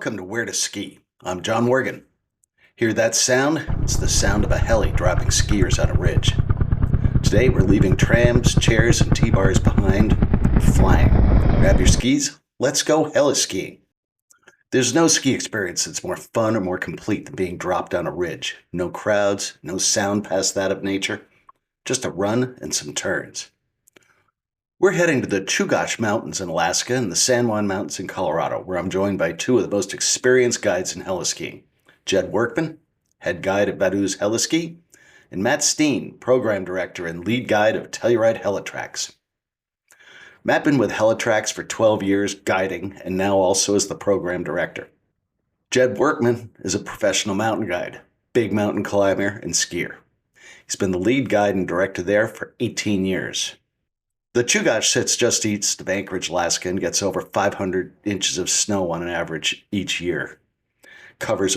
Welcome to Where to Ski. I'm John Morgan. Hear that sound? It's the sound of a heli dropping skiers on a ridge. Today we're leaving trams, chairs, and T-bars behind, flying. Grab your skis, let's go heliskiing. There's no ski experience that's more fun or more complete than being dropped on a ridge. No crowds, no sound past that of nature, just a run and some turns. We're heading to the Chugach Mountains in Alaska and the San Juan Mountains in Colorado, where I'm joined by two of the most experienced guides in heliskiing. Jed Workman, head guide at Valdez Heli-Ski, and Matt Steen, program director and lead guide of Telluride Helitrax. Matt been with Helitrax for 12 years guiding and now also as the program director. Jed Workman is a professional mountain guide, big mountain climber, and skier. He's been the lead guide and director there for 18 years. The Chugach sits just east of Anchorage, Alaska, and gets over 500 inches of snow on an average each year. Covers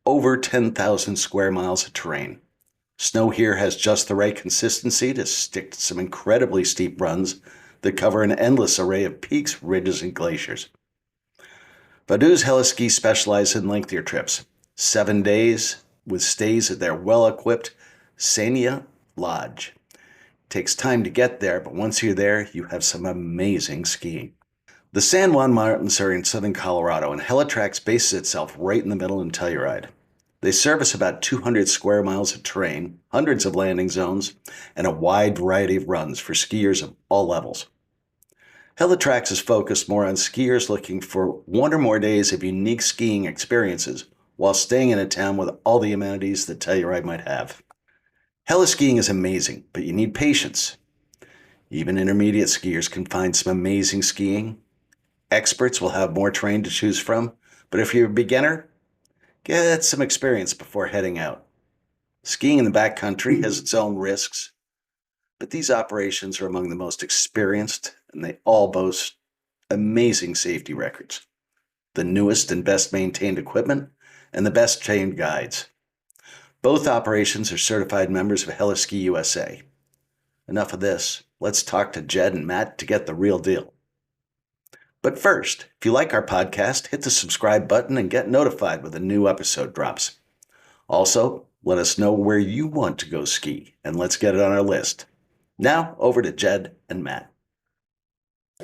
over 10,000 square miles of terrain. Snow here has just the right consistency to stick to some incredibly steep runs that cover an endless array of peaks, ridges, and glaciers. Valdez Heli-Ski specializes in lengthier trips, 7 days with stays at their well-equipped Sania Lodge. Takes time to get there, but once you're there, you have some amazing skiing. The San Juan Mountains are in southern Colorado, and Helitrax bases itself right in the middle in Telluride. They service about 200 square miles of terrain, hundreds of landing zones, and a wide variety of runs for skiers of all levels. Helitrax is focused more on skiers looking for 1 or more days of unique skiing experiences while staying in a town with all the amenities that Telluride might have. Heliskiing is amazing, but you need patience. Even intermediate skiers can find some amazing skiing. Experts will have more terrain to choose from, but if you're a beginner, get some experience before heading out. Skiing in the backcountry has its own risks, but these operations are among the most experienced, and they all boast amazing safety records, the newest and best maintained equipment, and the best trained guides. Both operations are certified members of Heliski USA. Enough of this. Let's talk to Jed and Matt to get the real deal. But first, if you like our podcast, hit the subscribe button and get notified when a new episode drops. Also, let us know where you want to go ski, and let's get it on our list. Now, over to Jed and Matt.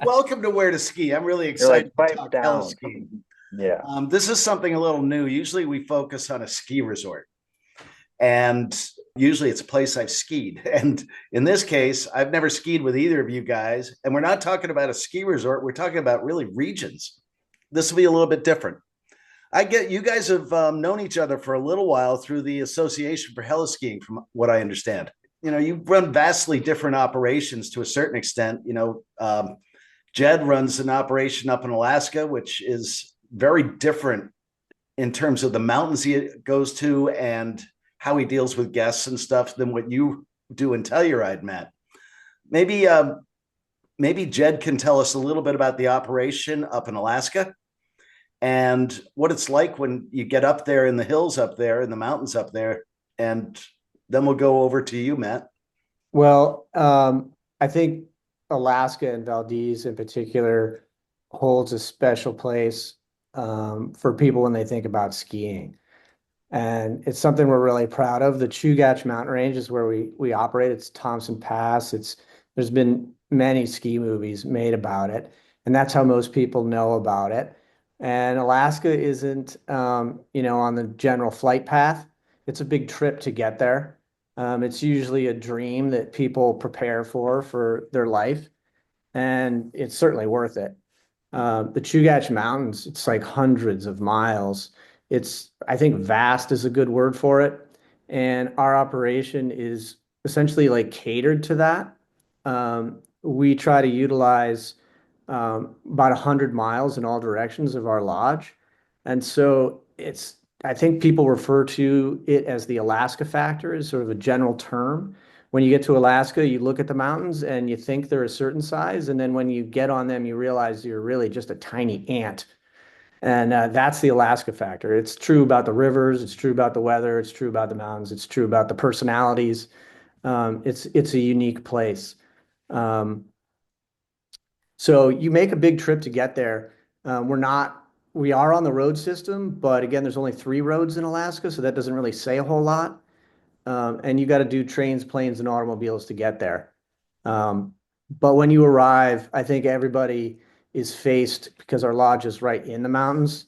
Welcome to Where to Ski. I'm really excited to talk heliskiing. Yeah. This is something a little new. Usually we focus on a ski resort. And usually it's a place I've skied. And in this case, I've never skied with either of you guys. And we're not talking about a ski resort. We're talking about really regions. This will be a little bit different. I get you guys have known each other for a little while through the Association for Heliskiing, from what I understand. You know, you run vastly different operations to a certain extent. Jed runs an operation up in Alaska, which is very different in terms of the mountains he goes to and how he deals with guests and stuff than what you do in Telluride, Matt. Maybe Jed can tell us a little bit about the operation up in Alaska and what it's like when you get up there in the hills up there, in the mountains up there, and then we'll go over to you, Matt. Well, I think Alaska and Valdez in particular holds a special place for people when they think about skiing. And it's something we're really proud of. The Chugach Mountain Range is where we operate. It's Thompson Pass. There's been many ski movies made about it, and that's how most people know about it. And Alaska isn't, on the general flight path. It's a big trip to get there. It's usually a dream that people prepare for their life, and it's certainly worth it. The Chugach Mountains, it's like hundreds of miles. I think vast is a good word for it. And our operation is essentially like catered to that. We try to utilize about 100 miles in all directions of our lodge. And so I think people refer to it as the Alaska factor, is sort of a general term. When you get to Alaska, you look at the mountains and you think they're a certain size. And then when you get on them, you realize you're really just a tiny ant. And that's the Alaska factor. It's true about the rivers. It's true about the weather. It's true about the mountains. It's true about the personalities. It's a unique place. So you make a big trip to get there. We're not we are on the road system, but again, there's only three roads in Alaska, so that doesn't really say a whole lot. And you got to do trains, planes, and automobiles to get there. Um, but when you arrive, I think everybody is faced because our lodge is right in the mountains.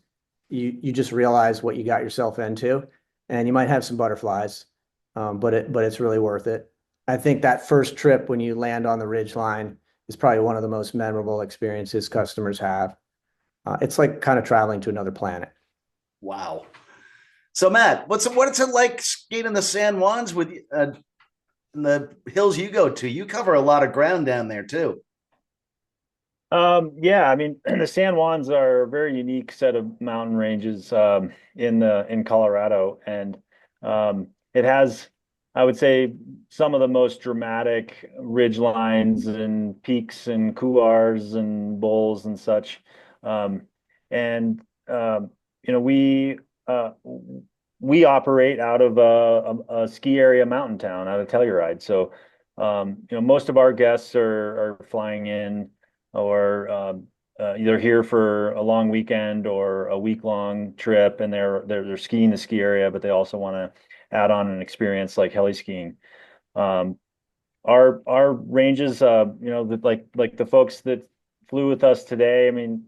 You just realize what you got yourself into, and you might have some butterflies, but it's really worth it. I think that first trip when you land on the ridge line is probably one of the most memorable experiences customers have. It's like kind of traveling to another planet. Wow. So Matt, what's it like skiing in the San Juans with the hills you go to? You cover a lot of ground down there too. Yeah, I mean, the San Juans are a very unique set of mountain ranges in Colorado, and it has, I would say, some of the most dramatic ridge lines and peaks and couloirs and bowls and such. Um, and you know, uh, we operate out of a ski area mountain town out of Telluride, so most of our guests are flying in or either here for a long weekend or a week-long trip, and they're skiing the ski area, but they also want to add on an experience like heli-skiing. Um, our ranges, like the folks that flew with us today, I mean,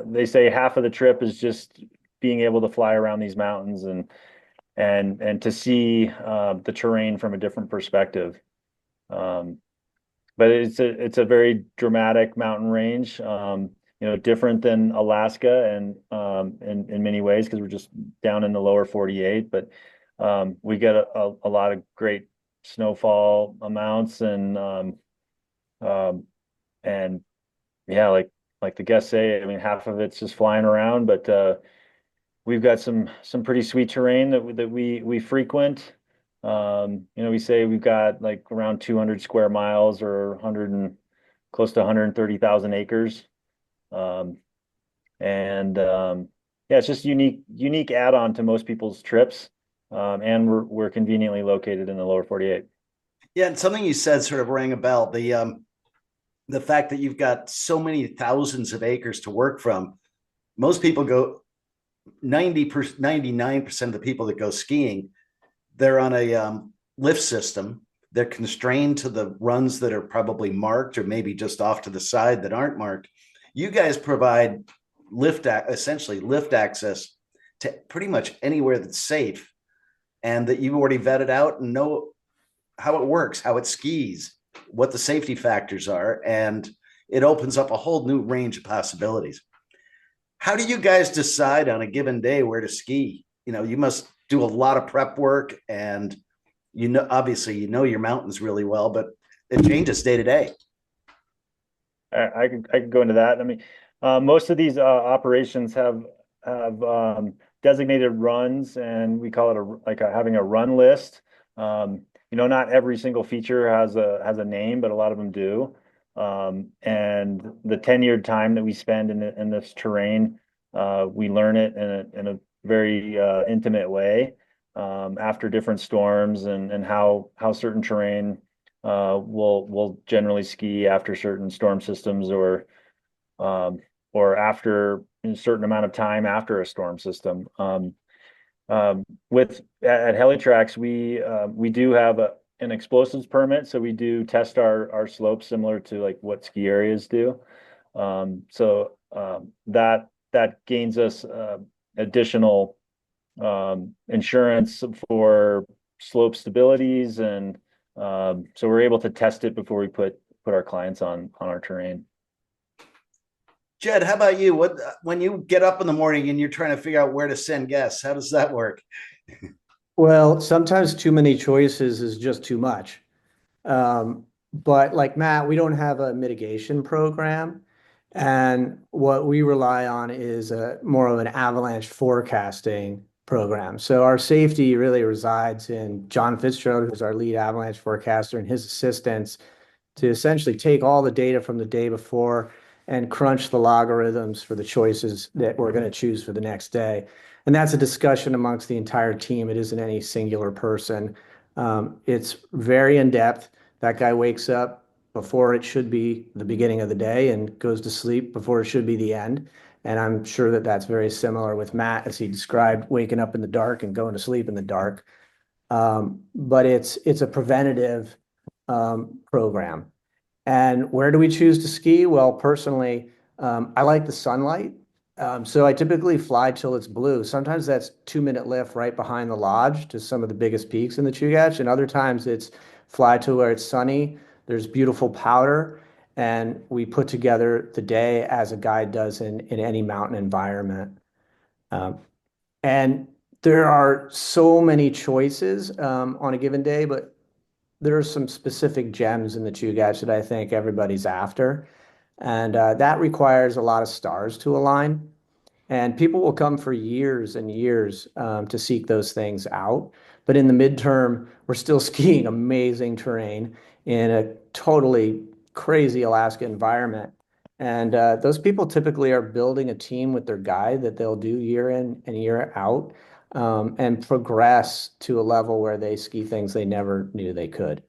they say half of the trip is just being able to fly around these mountains and to see the terrain from a different perspective. Um, but it's a very dramatic mountain range, different than Alaska and in many ways because we're just down in the lower 48. But we get a lot of great snowfall amounts um, and yeah, like the guests say, I mean, half of it's just flying around, but we've got some pretty sweet terrain that we frequent. We say we've got like around 200 square miles or 100 and close to 130,000 acres. Um, and yeah, it's just unique add-on to most people's trips. And we're conveniently located in the lower 48. Yeah, and something you said sort of rang a bell. The fact that you've got so many thousands of acres to work from. Most people go 99% of the people that go skiing, they're on a lift system. They're constrained to the runs that are probably marked or maybe just off to the side that aren't marked. You guys provide essentially lift access to pretty much anywhere that's safe and that you've already vetted out and know how it works, how it skis, what the safety factors are, and it opens up a whole new range of possibilities. How do you guys decide on a given day where to ski? You must do a lot of prep work and obviously your mountains really well, but it changes day to day. I could go into that. I mean, most of these operations have designated runs, and we call it having a run list. Not every single feature has a name, but a lot of them do. And the tenured time that we spend in this terrain, we learn it in a very intimate way after different storms and how certain terrain will generally ski after certain storm systems or after a certain amount of time after a storm system. With at Helitrax, we do have an explosives permit, so we do test our slopes similar to like what ski areas do. That gains us additional insurance for slope stabilities, and so we're able to test it before we put our clients on our terrain. Jed, how about you? When you get up in the morning and you're trying to figure out where to send guests, how does that work? Well, sometimes too many choices is just too much. But like Matt, we don't have a mitigation program. And what we rely on is more of an avalanche forecasting program. So our safety really resides in John Fitzgerald, who's our lead avalanche forecaster, and his assistants to essentially take all the data from the day before and crunch the logarithms for the choices that we're going to choose for the next day. And that's a discussion amongst the entire team. It isn't any singular person. It's very in-depth. That guy wakes up before it should be the beginning of the day and goes to sleep before it should be the end. And I'm sure that that's very similar with Matt, as he described waking up in the dark and going to sleep in the dark. But it's a preventative program. And where do we choose to ski? Well, personally, I like the sunlight. So I typically fly till it's blue. Sometimes that's 2-minute lift right behind the lodge to some of the biggest peaks in the Chugach. And other times it's fly to where it's sunny. There's beautiful powder. And we put together the day as a guide does in any mountain environment. Um, and there are so many choices on a given day, but there are some specific gems in the Chugach that I think everybody's after. And that requires a lot of stars to align. And people will come for years and years to seek those things out. But in the midterm, we're still skiing amazing terrain in a totally crazy Alaska environment. And those people typically are building a team with their guide that they'll do year in and year out and progress to a level where they ski things they never knew they could.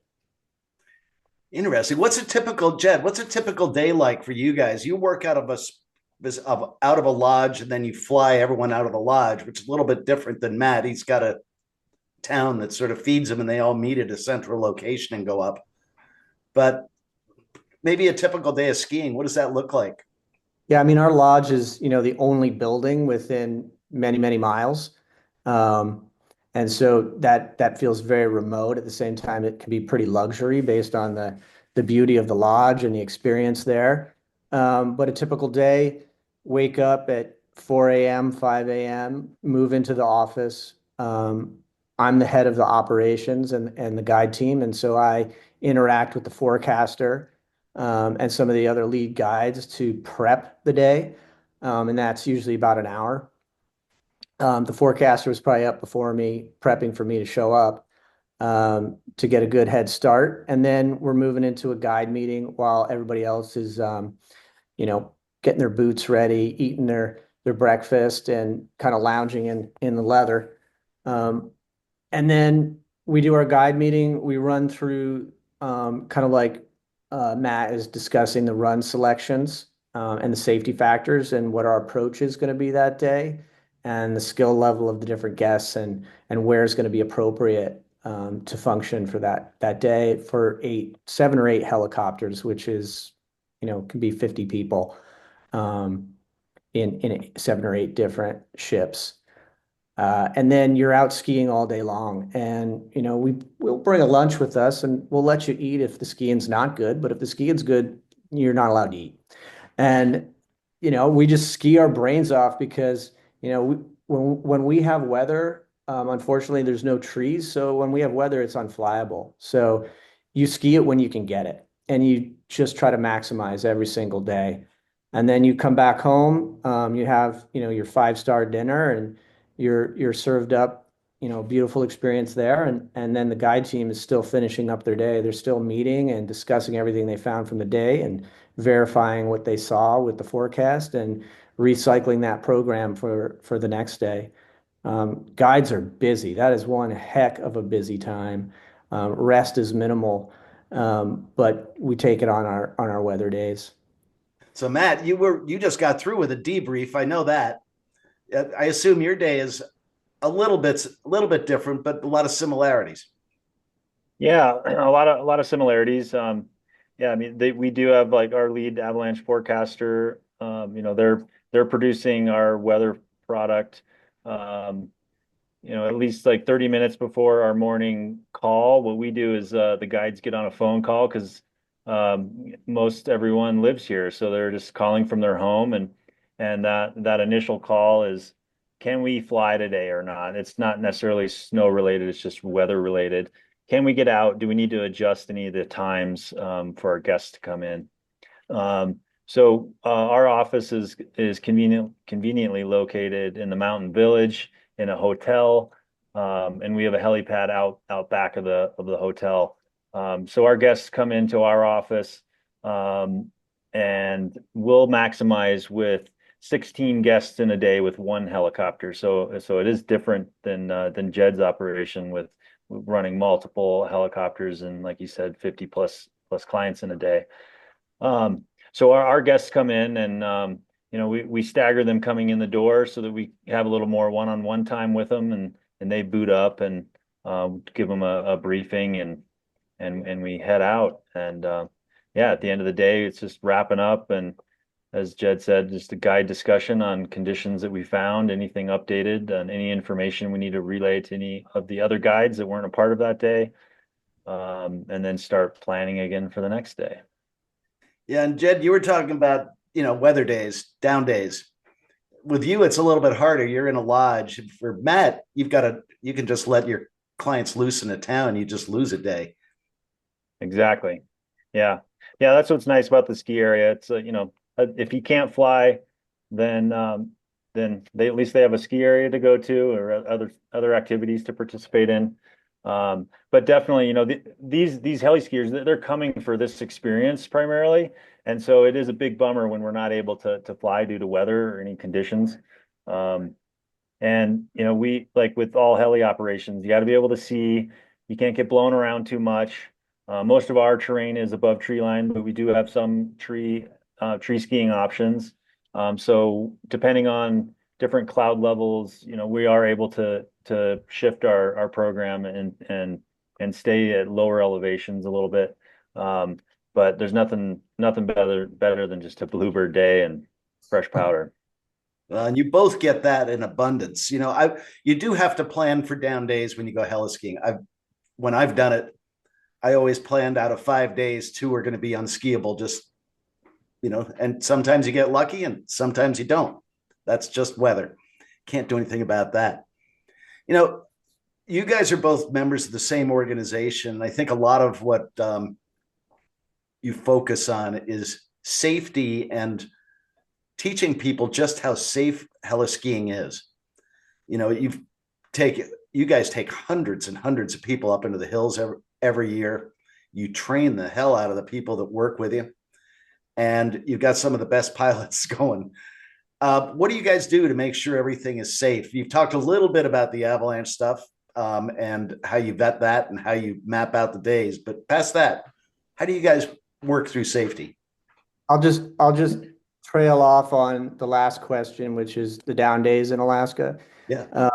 Interesting. What's a typical day like for you guys? You work out of a lodge, and then you fly everyone out of the lodge, which is a little bit different than Matt. He's got a town that sort of feeds them, and they all meet at a central location and go up. But maybe a typical day of skiing, what does that look like? Yeah, I mean, our lodge is, the only building within many, many miles. Um, and so that feels very remote. At the same time, it can be pretty luxury based on the beauty of the lodge and the experience there. But a typical day, wake up at 4 a.m., 5 a.m., move into the office. I'm the head of the operations and the guide team, and so I interact with the forecaster and some of the other lead guides to prep the day. And that's usually about an hour. The forecaster was probably up before me, prepping for me to show up to get a good head start. And then we're moving into a guide meeting while everybody else is, getting their boots ready, eating their breakfast, and kind of lounging in the leather. Um, and then we do our guide meeting. We run through kind of like Matt is discussing the run selections and the safety factors and what our approach is going to be that day and the skill level of the different guests and where is going to be appropriate to function for that day for 7 or 8 helicopters, which is, can be 50 people in 7 or 8 different ships. And then you're out skiing all day long. And, we'll bring a lunch with us and we'll let you eat if the skiing's not good. But if the skiing's good, you're not allowed to eat. And, we just ski our brains off because, when we have weather, unfortunately, there's no trees. So when we have weather, it's unflyable. So you ski it when you can get it. And you just try to maximize every single day. And then you come back home, you have, your 5-star dinner and you're served up, beautiful experience there. And then the guide team is still finishing up their day. They're still meeting and discussing everything they found from the day and verifying what they saw with the forecast and recycling that program for the next day. Guides are busy. That is one heck of a busy time. Rest is minimal, but we take it on our weather days. So Matt, you just got through with a debrief. I know that. I assume your day is a little bit different, but a lot of similarities. Yeah, a lot of similarities. Yeah, I mean, we do have like our lead avalanche forecaster. They're producing our weather product. At least like 30 minutes before our morning call. What we do is the guides get on a phone call because most everyone lives here, so they're just calling from their home, and that initial call is, can we fly today or not? It's not necessarily snow related, it's just weather related. Can we get out? Do we need to adjust any of the times for our guests to come in? So our office is conveniently located in the mountain village in a hotel, and we have a helipad out back of the hotel. So our guests come into our office, and we'll maximize with 16 guests in a day with one helicopter. So it is different than Jed's operation with running multiple helicopters and, like you said, 50 plus clients in a day. So our guests come in and we stagger them coming in the door so that we have a little more one-on-one time with them, and they boot up and give them a briefing, and we head out. And yeah, at the end of the day, it's just wrapping up. And as Jed said, just a guide discussion on conditions that we found, anything updated, and any information we need to relay to any of the other guides that weren't a part of that day, and then start planning again for the next day. Yeah, and Jed, you were talking about, weather days, down days. With you, it's a little bit harder. You're in a lodge. For Matt, you can just let your clients loose in a town. You just lose a day. Exactly. Yeah. Yeah, that's what's nice about the ski area. It's if you can't fly, then they at least they have a ski area to go to, or other activities to participate in. But definitely, these heli skiers, they're coming for this experience primarily, and so it is a big bummer when we're not able to fly due to weather or any conditions. And we, like with all heli operations, you got to be able to see. You can't get blown around too much. Most of our terrain is above tree line, but we do have some tree skiing options. So depending on different cloud levels, we are able to shift our program and stay at lower elevations a little bit. But there's nothing better than just a bluebird day and fresh powder. And you both get that in abundance. You do have to plan for down days when you go heliskiing. When I've done it, I always planned out of 5 days, 2 are going to be unskiable, and sometimes you get lucky and sometimes you don't. That's just weather. Can't do anything about that. You guys are both members of the same organization. I think a lot of what you focus on is safety and teaching people just how safe heliskiing is. You guys take hundreds and hundreds of people up into the hills every year. You train the hell out of the people that work with you, and you've got some of the best pilots going. What do you guys do to make sure everything is safe? You've talked a little bit about the avalanche stuff, and how you vet that and how you map out the days, but past that, how do you guys work through safety? I'll just trail off on the last question, which is the down days in Alaska. Yeah.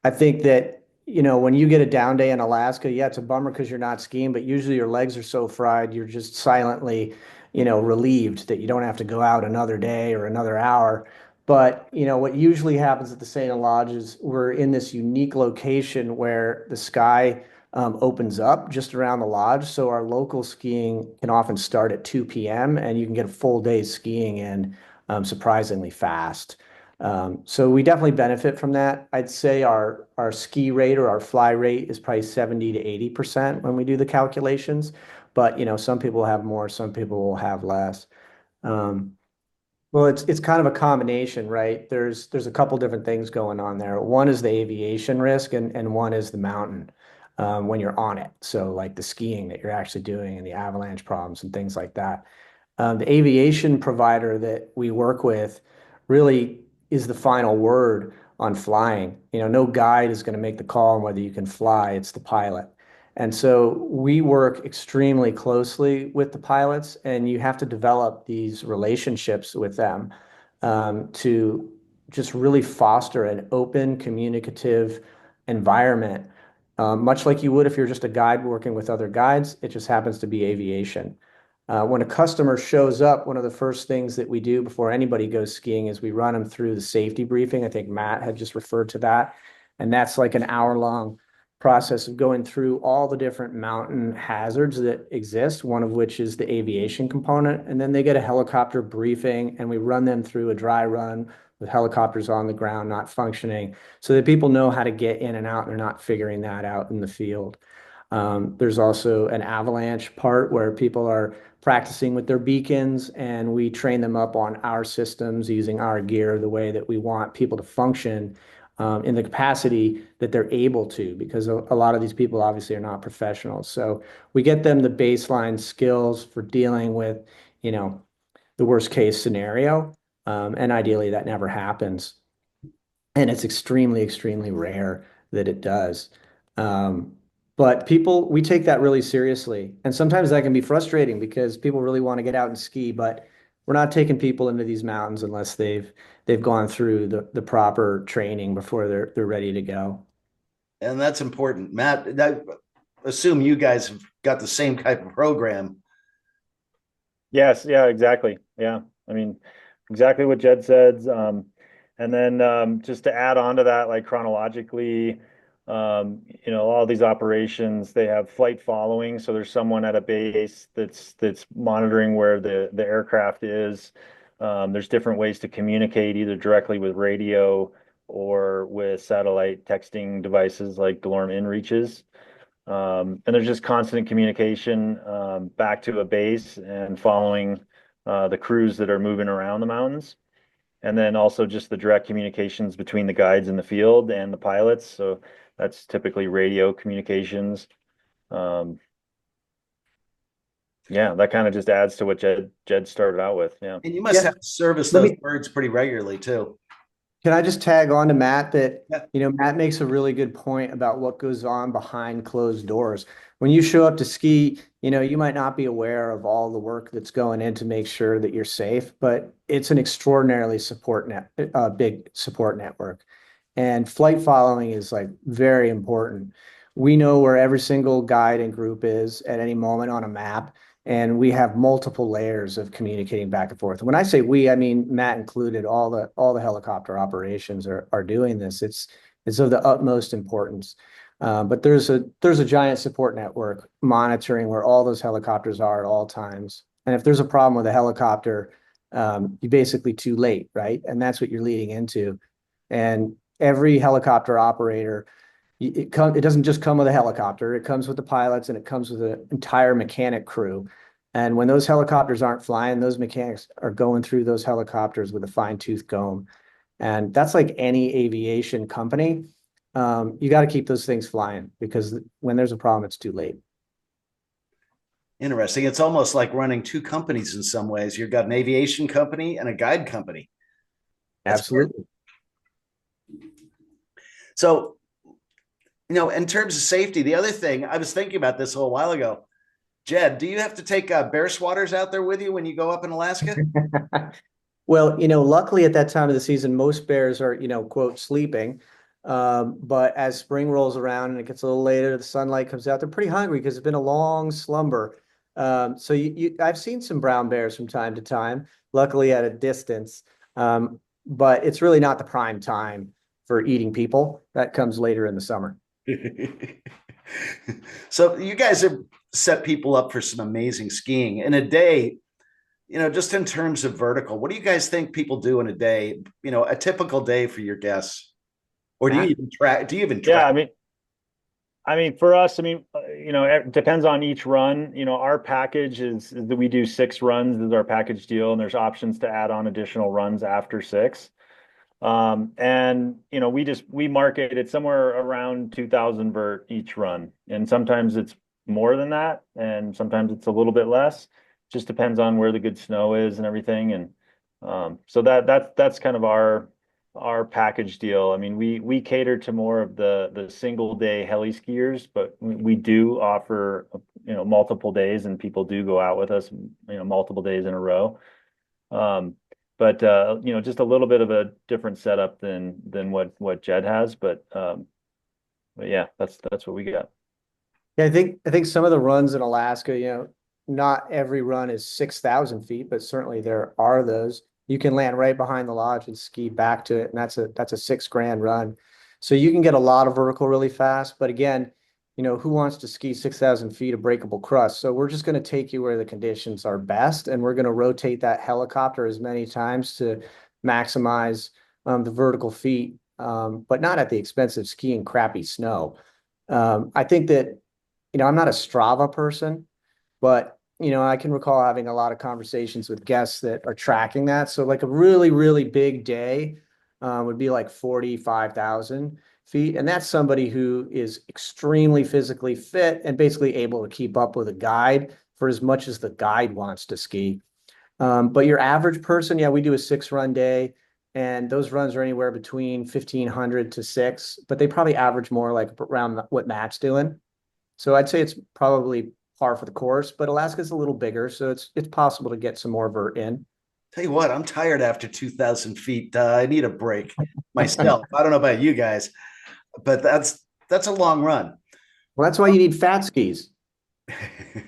I think that, when you get a down day in Alaska, yeah, it's a bummer because you're not skiing, but usually your legs are so fried, you're just silently, relieved that you don't have to go out another day or another hour. But, what usually happens at the St. Lodge is we're in this unique location where the sky opens up just around the lodge. So our local skiing can often start at 2 p.m. and you can get a full day's skiing in surprisingly fast. So we definitely benefit from that. I'd say our ski rate or our fly rate is probably 70 to 80% when we do the calculations. But some people have more, some people will have less. Well, it's kind of a combination, right? There's a couple different things going on there. One is the aviation risk, and one is the mountain when you're on it. So like the skiing that you're actually doing and the avalanche problems and things like that. The aviation provider that we work with really is the final word on flying. No guide is going to make the call on whether you can fly. It's the pilot. And so we work extremely closely with the pilots, and you have to develop these relationships with them to just really foster an open, communicative environment, much like you would if you're just a guide working with other guides. It just happens to be aviation. When a customer shows up, one of the first things that we do before anybody goes skiing is we run them through the safety briefing. I think Matt had just referred to that. And that's like an hour-long process of going through all the different mountain hazards that exist, one of which is the aviation component. And then they get a helicopter briefing, and we run them through a dry run with helicopters on the ground not functioning so that people know how to get in and out and they're not figuring that out in the field. There's also an avalanche part where people are practicing with their beacons, and we train them up on our systems using our gear the way that we want people to function in the capacity that they're able to, because a lot of these people obviously are not professionals. So we get them the baseline skills for dealing with, the worst case scenario. And ideally that never happens. And it's extremely, extremely rare that it does. But we take that really seriously. And sometimes that can be frustrating because people really want to get out and ski, but we're not taking people into these mountains unless they've gone through the proper training before they're ready to go. And that's important. Matt, I assume you guys have got the same type of program. Yes, yeah, exactly. Yeah. I mean, exactly what Jed said. And then just to add on to that, like chronologically, all these operations, they have flight following. So there's someone at a base that's monitoring where the aircraft is. There's different ways to communicate, either directly with radio or with satellite texting devices like DeLorme inReaches. And there's just constant communication back to a base and following the crews that are moving around the mountains. And then also just the direct communications between the guides in the field and the pilots. So that's typically radio communications. Yeah, that kind of just adds to what Jed started out with. Yeah. And you must Yeah. have to service Let those me birds pretty regularly too. Can I just tag on to Matt that, Yeah. Matt makes a really good point about what goes on behind closed doors. When you show up to ski, you might not be aware of all the work that's going in to make sure that you're safe, but it's an extraordinarily big support network. And flight following is like very important. We know where every single guide and group is at any moment on a map, and we have multiple layers of communicating back and forth. When I say we, I mean Matt included. All the helicopter operations are doing this. It's of the utmost importance. But there's a giant support network monitoring where all those helicopters are at all times. And if there's a problem with a helicopter, you're basically too late, right? And that's what you're leading into. And every helicopter operator, it doesn't just come with a helicopter. It comes with the pilots and it comes with an entire mechanic crew. And when those helicopters aren't flying, those mechanics are going through those helicopters with a fine-tooth comb. And that's like any aviation company. You got to keep those things flying because when there's a problem, it's too late. Interesting. It's almost like running two companies in some ways. You've got an aviation company and a guide company. That's hard. Absolutely. So, in terms of safety, the other thing I was thinking about this a little while ago. Jed, do you have to take bear swatters out there with you when you go up in Alaska? Well, luckily at that time of the season, most bears are, quote, sleeping. But as spring rolls around and it gets a little later, the sunlight comes out, they're pretty hungry because it's been a long slumber. So I've seen some brown bears from time to time, luckily at a distance. But it's really not the prime time for eating people. That comes later in the summer. So you guys have set people up for some amazing skiing in a day. Just in terms of vertical, what do you guys think people do in a day? A typical day for your guests, or do you Matt? even track? Do you even Yeah, track? for us, it depends on each run. Our package is that we do 6 runs is our package deal, and there's options to add on additional runs after 6. And we market it somewhere around 2,000 vert each run, and sometimes it's more than that, and sometimes it's a little bit less. Just depends on where the good snow is and everything, and so that's kind of our package deal. I mean, we cater to more of the single day heli skiers, but we do offer multiple days, and people do go out with us multiple days in a row. But just a little bit of a different setup than what Jed has, but yeah, that's what we got. Yeah, I think some of the runs in Alaska, not every run is 6,000 feet, but certainly there are those. You can land right behind the lodge and ski back to it, and that's a 6 grand run. So you can get a lot of vertical really fast. But again, who wants to ski 6,000 feet of breakable crust? So we're just going to take you where the conditions are best, and we're going to rotate that helicopter as many times to maximize the vertical feet, but not at the expense of skiing crappy snow. I think that, I'm not a Strava person, but I can recall having a lot of conversations with guests that are tracking that. So like a really, really big day would be like 45,000 feet. And that's somebody who is extremely physically fit and basically able to keep up with a guide for as much as the guide wants to ski. But your average person, yeah, we do a 6 run day, and those runs are anywhere between 1,500 to 6, but they probably average more like around what Matt's doing. So I'd say it's probably par for the course, but Alaska's a little bigger, so it's possible to get some more vert in. Tell you what, I'm tired after 2,000 feet. I need a break myself. I don't know about you guys, but that's a long run. Well, that's why you need fat skis, What do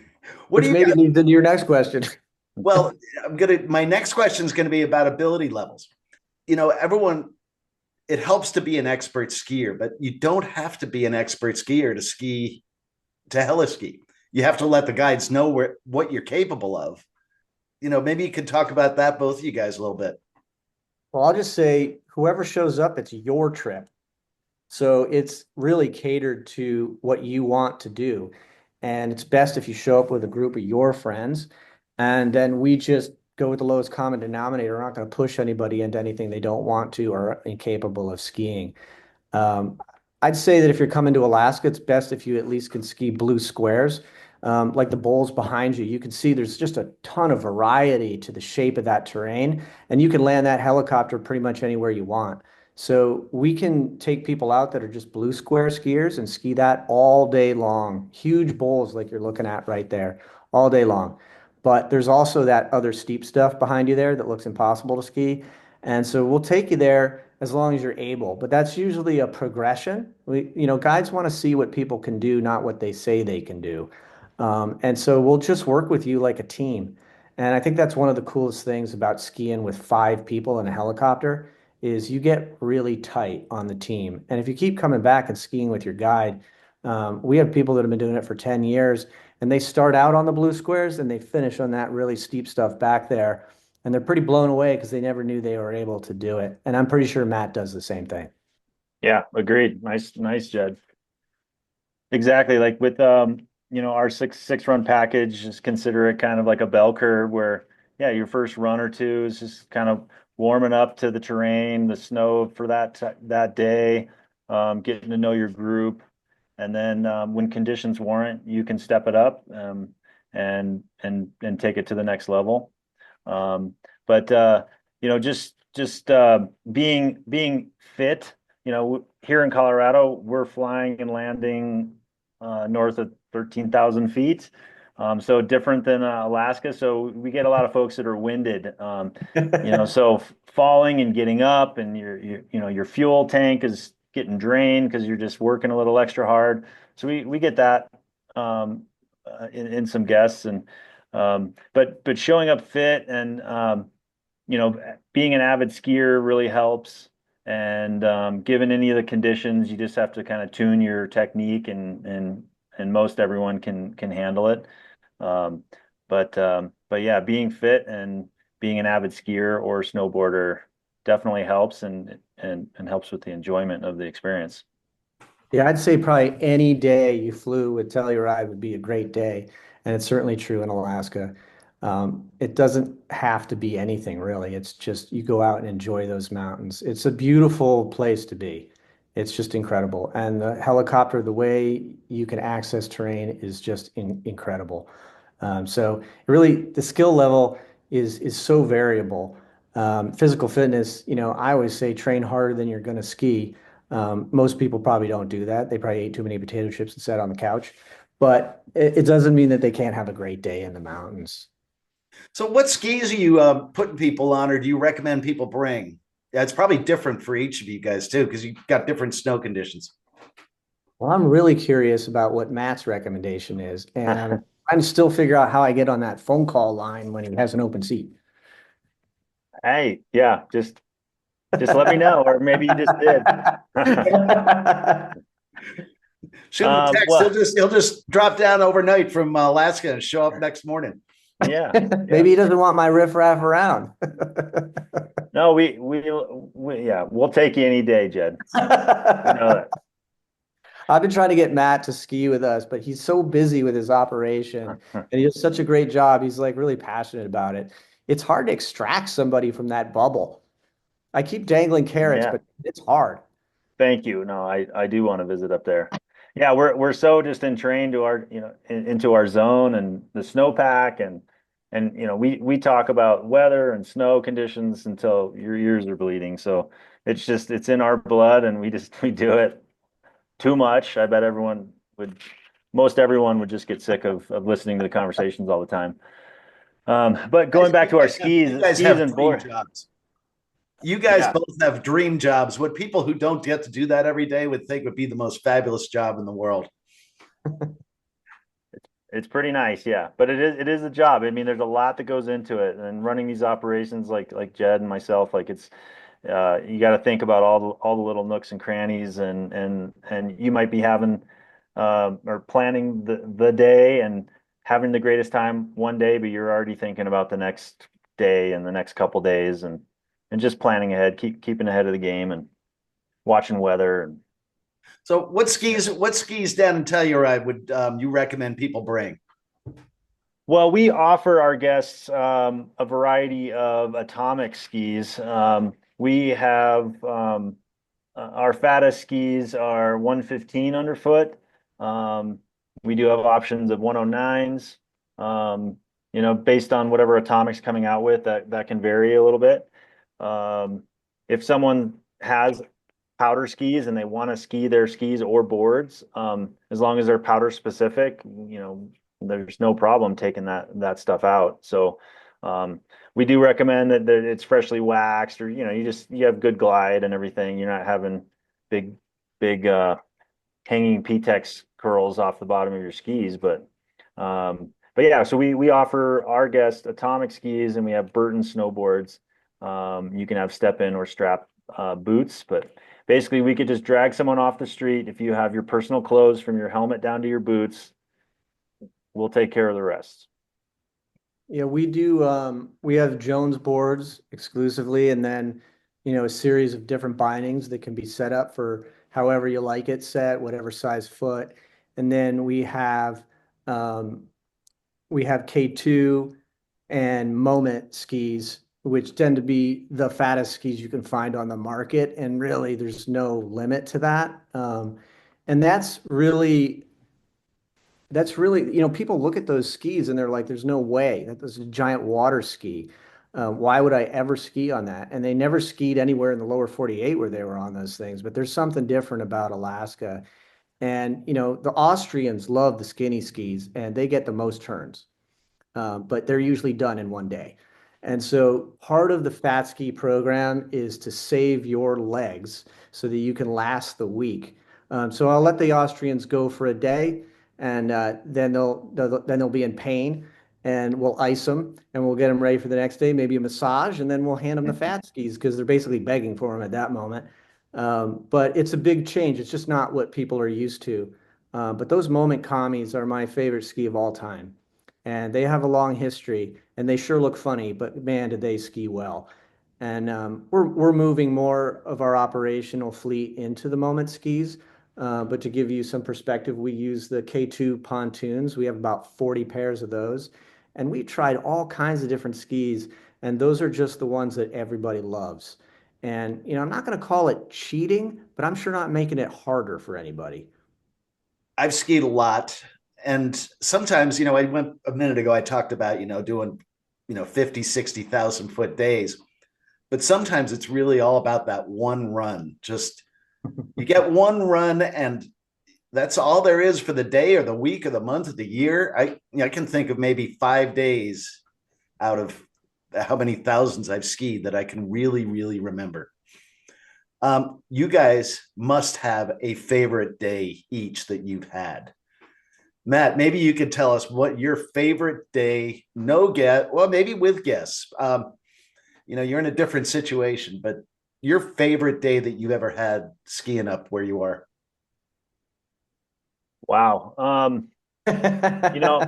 which you maybe got? leads into your next question. Well, my next question is going to be about ability levels. Everyone, it helps to be an expert skier, but you don't have to be an expert skier to ski to heliski. You have to let the guides know what you're capable of. Maybe you could talk about that, both of you guys, a little bit. Well, I'll just say whoever shows up, it's your trip. So it's really catered to what you want to do. And it's best if you show up with a group of your friends. And then we just go with the lowest common denominator. We're not going to push anybody into anything they don't want to or are incapable of skiing. Um, I'd say that if you're coming to Alaska, it's best if you at least can ski blue squares. Like the bowls behind you, you can see there's just a ton of variety to the shape of that terrain, and you can land that helicopter pretty much anywhere you want. So we can take people out that are just blue square skiers and ski that all day long. Huge bowls like you're looking at right there, all day long. But there's also that other steep stuff behind you there that looks impossible to ski. And so we'll take you there as long as you're able. But that's usually a progression. Guides want to see what people can do, not what they say they can do. And so we'll just work with you like a team. And I think that's one of the coolest things about skiing with five people in a helicopter is you get really tight on the team. And if you keep coming back and skiing with your guide, we have people that have been doing it for 10 years and they start out on the blue squares and they finish on that really steep stuff back there. And they're pretty blown away because they never knew they were able to do it. And I'm pretty sure Matt does the same thing. Yeah, agreed. Nice, Jed. Exactly. Like with our six run package, just consider it kind of like a bell curve where, yeah, your first run or two is just kind of warming up to the terrain, the snow for that day, getting to know your group, and then when conditions warrant, you can step it up and take it to the next level. But just being fit. Here in Colorado, we're flying and landing north of 13,000 feet. So different than Alaska. So we get a lot of folks that are winded. So falling and getting up, and your fuel tank is getting drained because you're just working a little extra hard. So we get that in some guests, and but showing up fit and being an avid skier really helps. And given any of the conditions, you just have to kind of tune your technique, and most everyone can handle it. Um, but yeah, being fit and being an avid skier or snowboarder definitely helps and helps with the enjoyment of the experience. Yeah, I'd say probably any day you flew with Telluride would be a great day. And it's certainly true in Alaska. It doesn't have to be anything really. It's just you go out and enjoy those mountains. It's a beautiful place to be. It's just incredible. And the helicopter, the way you can access terrain is just incredible. So really the skill level is so variable. Physical fitness, I always say train harder than you're going to ski. Most people probably don't do that. They probably ate too many potato chips and sat on the couch. But it doesn't mean that they can't have a great day in the mountains. So, what skis are you putting people on, or do you recommend people bring? Yeah, it's probably different for each of you guys too, because you've got different snow conditions. Well, I'm really curious about what Matt's recommendation is, and I'm trying to still figure out how I get on that phone call line when he has an open seat. Hey, yeah, just let me know, or maybe you just did. Shoot him a text. Well, He'll just drop down overnight from Alaska and show up next morning. yeah, Maybe he doesn't want my riffraff around. no, yeah, we'll take you any day, Jed. You know that. I've been trying to get Matt to ski with us, but he's so busy with his operation and he does such a great job. He's like really passionate about it. It's hard to extract somebody from that bubble. I keep dangling carrots, Yeah, but it's hard. thank you. No, I do want to visit up there. Yeah, we're so just entrained to our into our zone and the snowpack, and we talk about weather and snow conditions until your ears are bleeding. So it's in our blood, and we do it too much. I bet most everyone would just get sick of listening to the conversations all the time. But going back to our skis, You guys skis have and dream board. jobs. You guys Yeah, both have dream jobs. What people who don't get to do that every day would think would be the most fabulous job in the world. it's pretty nice, yeah. But it is a job. I mean, there's a lot that goes into it, and running these operations like Jed and myself, like it's you got to think about all the little nooks and crannies, and you might be having or planning the day and having the greatest time one day, but you're already thinking about the next day and the next couple days, and just planning ahead, keeping ahead of the game, and watching weather. And So, what skis down in Telluride would you recommend people bring? well, we offer our guests a variety of atomic skis. We have our fattest skis are 115 underfoot. Um, we do have options of 109s. Based on whatever Atomic's coming out with, that can vary a little bit. If someone has powder skis and they want to ski their skis or boards, as long as they're powder specific, there's no problem taking that stuff out. So we do recommend that it's freshly waxed, or you have good glide and everything. You're not having big hanging PTEX curls off the bottom of your skis, but yeah, so we offer our guests atomic skis, and we have Burton snowboards. You can have step in or strap boots, but basically we could just drag someone off the street. If you have your personal clothes from your helmet down to your boots, we'll take care of the rest. Yeah, we do. We have Jones boards exclusively, and then, a series of different bindings that can be set up for however you like it set, whatever size foot. And then um, we have K2 and Moment skis, which tend to be the fattest skis you can find on the market. And really, there's no limit to that. And that's really, people look at those skis and they're like, there's no way that this is a giant water ski. Why would I ever ski on that? And they never skied anywhere in the lower 48 where they were on those things. But there's something different about Alaska. And, the Austrians love the skinny skis and they get the most turns, but they're usually done in one day. And so part of the fat ski program is to save your legs so that you can last the week. So I'll let the Austrians go for a day, and then they'll be in pain, and we'll ice them, and we'll get them ready for the next day, maybe a massage, and then we'll hand them the fat skis because they're basically begging for them at that moment. But it's a big change. It's just not what people are used to. But those moment commies are my favorite ski of all time, and they have a long history, and they sure look funny, but man, did they ski well. And we're moving more of our operational fleet into the Moment skis. But to give you some perspective, we use the K2 pontoons. We have about 40 pairs of those, and we tried all kinds of different skis, and those are just the ones that everybody loves. And I'm not going to call it cheating, but I'm sure not making it harder for anybody. I've skied a lot. And sometimes, I went a minute ago, I talked about, doing, 50, 60,000 foot days. But sometimes it's really all about that one run. Just you get one run and that's all there is for the day or the week or the month or the year. I can think of maybe 5 days out of how many thousands I've skied that I can really, really remember. You guys must have a favorite day each that you've had. Matt, maybe you could tell us what your favorite day, no guest, well, maybe with guests. You're in a different situation, but your favorite day that you ever had skiing up where you are. Wow. You know,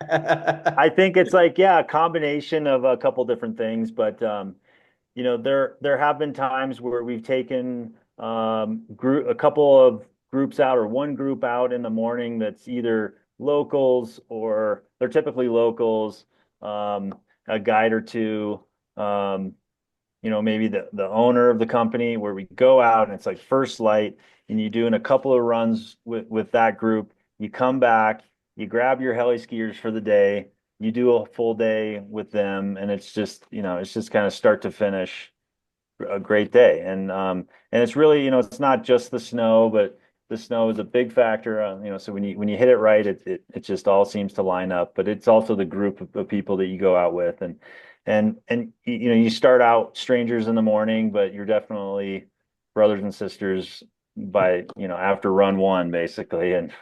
I think it's like, yeah, a combination of a couple different things, but there have been times where we've taken a couple of groups out, or one group out in the morning that's either locals, or they're typically locals, a guide or two, maybe the owner of the company, where we go out and it's like first light, and you doing a couple of runs with that group. You come back, you grab your heli skiers for the day, you do a full day with them, and it's just kind of start to finish a great day. And it's really, it's not just the snow, but the snow is a big factor. So when you hit it right, it just all seems to line up. But it's also the group of people that you go out with, and you start out strangers in the morning, but you're definitely brothers and sisters by after run one basically, and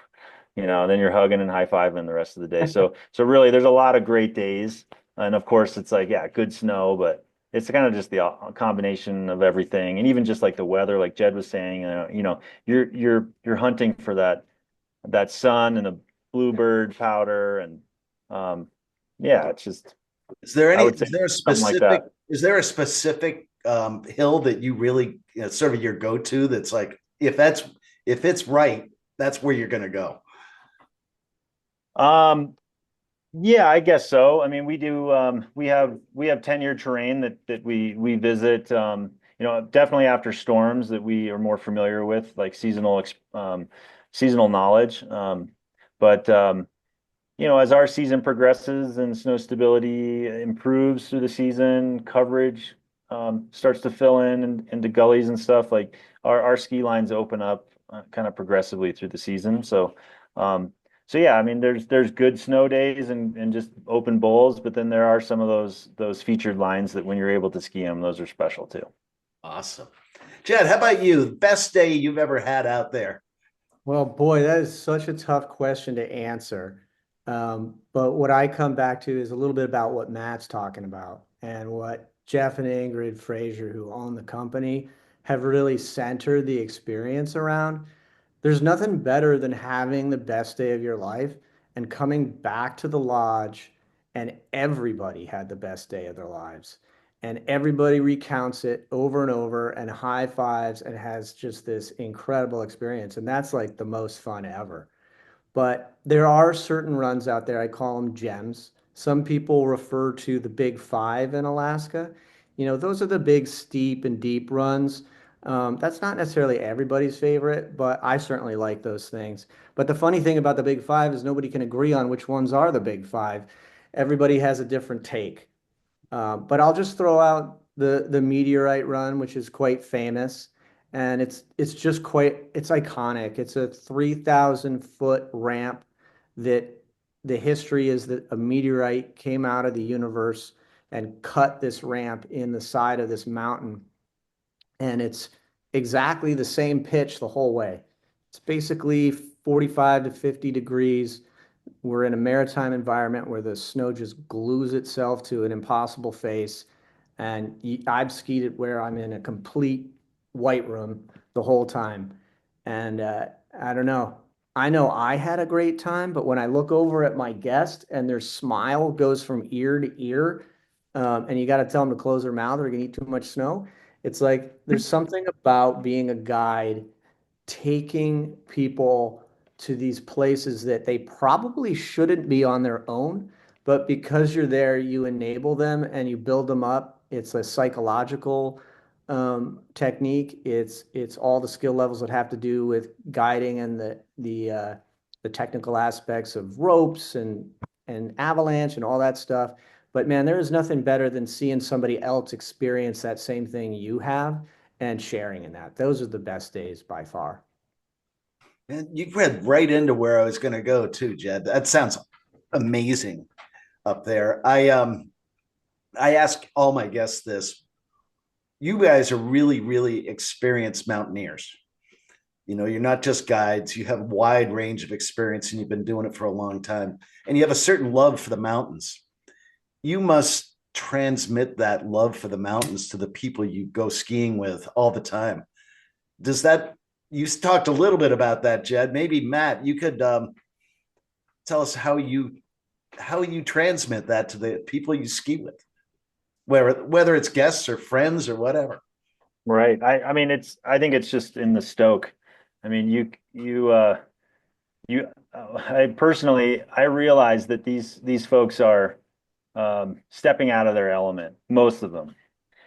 then you're hugging and high-fiving the rest of the day. So really, there's a lot of great days, and of course, it's like yeah, good snow, but it's kind of just the combination of everything, and even just like the weather, like Jed was saying, you're hunting for that sun and the bluebird powder, and yeah, it's just Is there I any, would say something like that. is there a specific hill that you really, sort of your go-to that's like, if it's right, that's where you're going to go? Um, yeah, I guess so. I mean, we have 10-year terrain that we visit. Definitely after storms that we are more familiar with, like seasonal knowledge. But as our season progresses and snow stability improves through the season, coverage starts to fill in into gullies and stuff. Like our ski lines open up kind of progressively through the season. So yeah, I mean, there's good snow days and just open bowls, but then there are some of those featured lines that when you're able to ski them, those are special too. Awesome. Jed, how about you? Best day you've ever had out there? Well, boy, that is such a tough question to answer. But what I come back to is a little bit about what Matt's talking about and what Jeff and Ingrid Frazier, who own the company, have really centered the experience around. There's nothing better than having the best day of your life and coming back to the lodge and everybody had the best day of their lives. And everybody recounts it over and over and high fives and has just this incredible experience. And that's like the most fun ever. But there are certain runs out there, I call them gems. Some people refer to the Big Five in Alaska. Those are the big, steep and deep runs. That's not necessarily everybody's favorite, but I certainly like those things. But the funny thing about the Big Five is nobody can agree on which ones are the Big Five. Everybody has a different take. But I'll just throw out the meteorite run, which is quite famous, and it's iconic. It's a 3,000-foot ramp that the history is that a meteorite came out of the universe and cut this ramp in the side of this mountain, and it's exactly the same pitch the whole way. It's basically 45 to 50 degrees. We're in a maritime environment where the snow just glues itself to an impossible face. And I've skied it where I'm in a complete white room the whole time. And I don't know. I know I had a great time, but when I look over at my guest and their smile goes from ear to ear, and you got to tell them to close their mouth or they're going to eat too much snow, it's like there's something about being a guide taking people to these places that they probably shouldn't be on their own, but because you're there, you enable them and you build them up. It's a psychological technique. It's all the skill levels that have to do with guiding and the technical aspects of ropes and avalanche and all that stuff. But man, there is nothing better than seeing somebody else experience that same thing you have and sharing in that. Those are the best days by far. And you read right into where I was going to go too, Jed. That sounds amazing up there. I ask all my guests this. You guys are really, really experienced mountaineers. You're not just guides. You have a wide range of experience and you've been doing it for a long time. And you have a certain love for the mountains. You must transmit that love for the mountains to the people you go skiing with all the time. Does that, you talked a little bit about that, Jed. Maybe Matt, you could tell us how you transmit that to the people you ski with, whether it's guests or friends or whatever. Right. I think it's just in the stoke. I mean, I personally, I realize that these folks are stepping out of their element, most of them,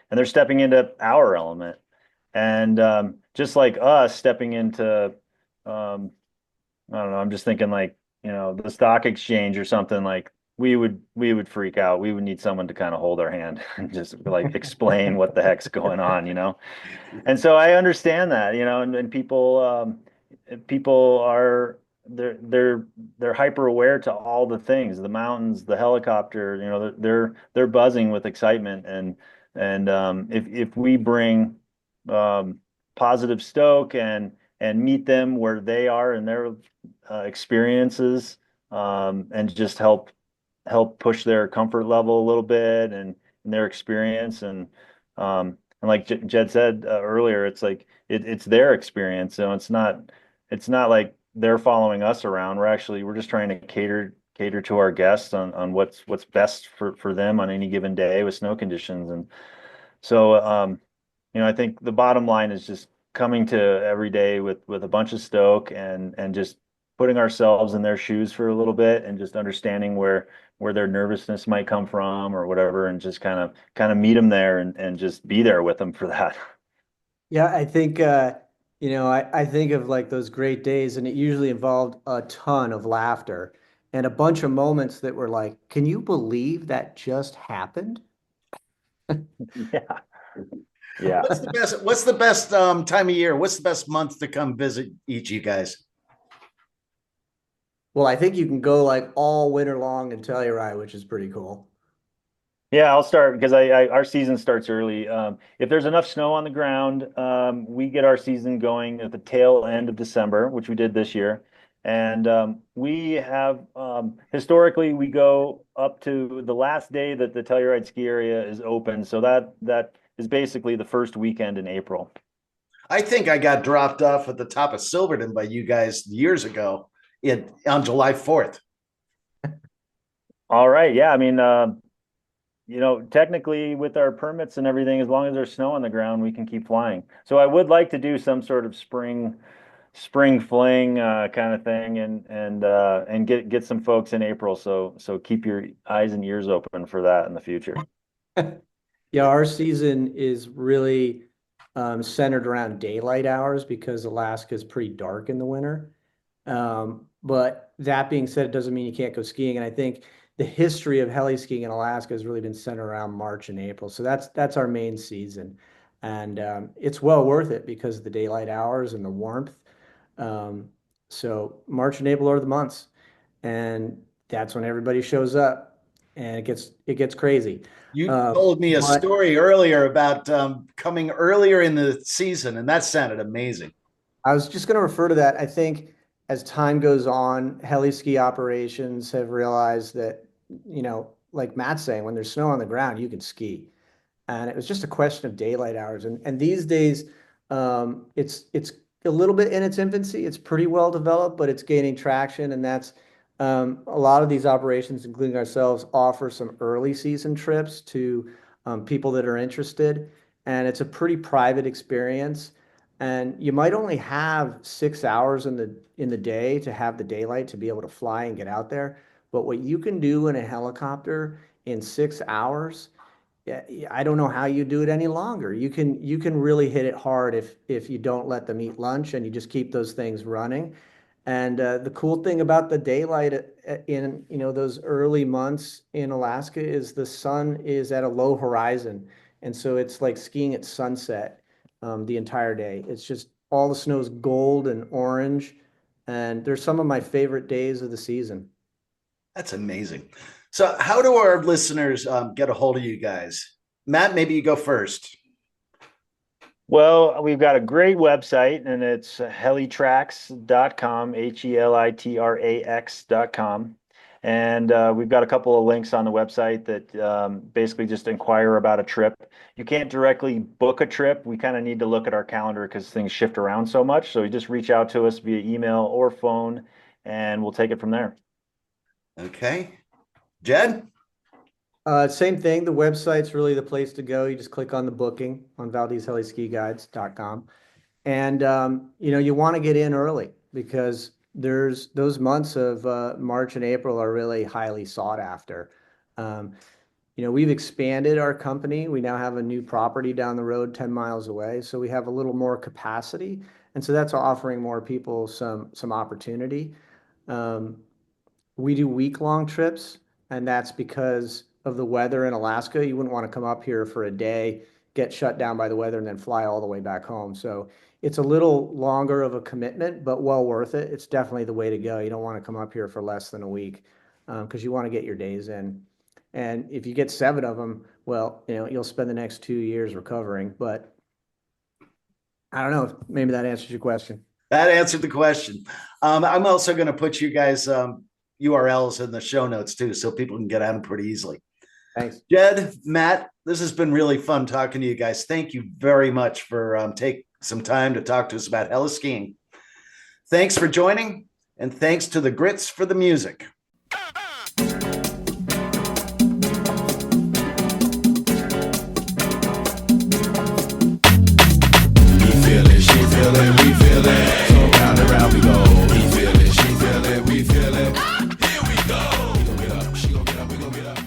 and they're stepping into our element. And just like us stepping into, I don't know, I'm just thinking like, the stock exchange or something like we would freak out. We would need someone to kind of hold our hand and just like explain what the heck's going on. And so I understand that, and people, people are they're hyper aware to all the things, the mountains, the helicopter, they're buzzing with excitement. And if we bring um, positive stoke and meet them where they are in their experiences, and just help push their comfort level a little bit and their experience. And like Jed said earlier, it's like it's their experience. So it's not like they're following us around. We're just trying to cater to our guests on what's best for them on any given day with snow conditions. And so I think the bottom line is just coming to every day with a bunch of stoke and just putting ourselves in their shoes for a little bit and just understanding where their nervousness might come from or whatever, and just kind of meet them there and just be there with them for that. Yeah, I think I think of like those great days, and it usually involved a ton of laughter and a bunch of moments that were like, can you believe that just happened? Yeah. Yeah. What's the best time of year? What's the best month to come visit each of you guys? Well, I think you can go like all winter long in Telluride, which is pretty cool. Yeah, I'll start because our season starts early. If there's enough snow on the ground, we get our season going at the tail end of December, which we did this year. And we have historically we go up to the last day that the Telluride ski area is open. So that is basically the first weekend in April. I think I got dropped off at the top of Silverton by you guys years ago on July 4th. All right. Yeah. I mean, technically with our permits and everything, as long as there's snow on the ground, we can keep flying. So I would like to do some sort of spring fling kind of thing and get some folks in April. So keep your eyes and ears open for that in the future. Yeah, our season is really centered around daylight hours because Alaska is pretty dark in the winter. But that being said, it doesn't mean you can't go skiing. And I think the history of heli skiing in Alaska has really been centered around March and April. So that's our main season. And it's well worth it because of the daylight hours and the warmth. Um, so March and April are the months, and that's when everybody shows up, and it gets crazy. You Uh, told me a but story earlier about coming earlier in the season, and that sounded amazing. I was just going to refer to that. I think as time goes on, heli ski operations have realized that, like Matt's saying, when there's snow on the ground, you can ski. And it was just a question of daylight hours. And these days, it's a little bit in its infancy. It's pretty well developed, but it's gaining traction. And that's a lot of these operations, including ourselves, offer some early season trips to people that are interested. And it's a pretty private experience. And you might only have 6 hours in the day to have the daylight to be able to fly and get out there. But what you can do in a helicopter in 6 hours, yeah, I don't know how you do it any longer. You can really hit it hard if you don't let them eat lunch and you just keep those things running. And the cool thing about the daylight in those early months in Alaska is the sun is at a low horizon, and so it's like skiing at sunset the entire day. It's just all the snow's gold and orange, and they're some of my favorite days of the season. That's amazing. So, how do our listeners get a hold of you guys? Matt, maybe you go first. Well, we've got a great website, and it's helitrax.com, helitrax.com. And we've got a couple of links on the website that basically just inquire about a trip. You can't directly book a trip. We kind of need to look at our calendar because things shift around so much. So you just reach out to us via email or phone, and we'll take it from there. Okay. Jed? Same thing. The website's really the place to go. You just click on the booking on Valdez Heli-Ski Guides.com. And you want to get in early because there's those months of March and April are really highly sought after. Um, we've expanded our company. We now have a new property down the road 10 miles away, so we have a little more capacity, and so that's offering more people some opportunity. Um, we do week-long trips, and that's because of the weather in Alaska. You wouldn't want to come up here for a day, get shut down by the weather and then fly all the way back home. So it's a little longer of a commitment, but well worth it. It's definitely the way to go. You don't want to come up here for less than a week because you want to get your days in. And if you get 7 of them, well, you'll spend the next 2 years recovering. But I don't know. Maybe that answers your question. That answered the question. I'm also going to put you guys URLs in the show notes too, so people can get on them pretty easily. Thanks. Jed, Matt, this has been really fun talking to you guys. Thank you very much for taking some time to talk to us about heliskiing. Thanks for joining, and thanks to the Grits for the music.